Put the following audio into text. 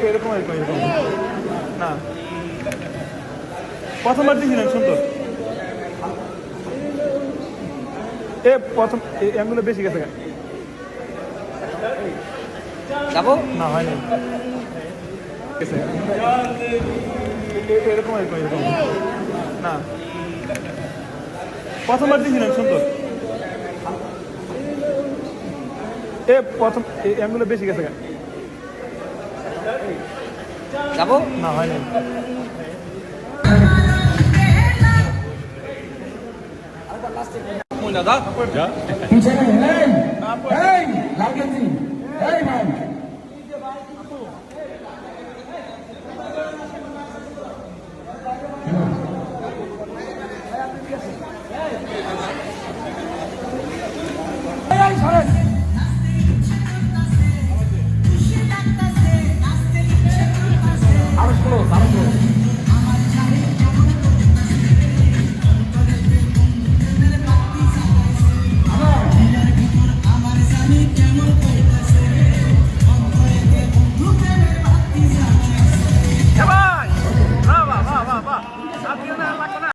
এরকম এরকম এরকম না প্রথমবার দিয়েছিলেন সুন্দর প্রথম এগুলো বেশি গেছে যাবো না হয়নি এরকম এরকম এরকম না প্রথমবার দিয়েছিলেন সুন্দর প্রথম এগুলো বেশি গেছে যাবো না হয়নি দাদা পিছনে এই লাল গেঞ্জি এই ভাই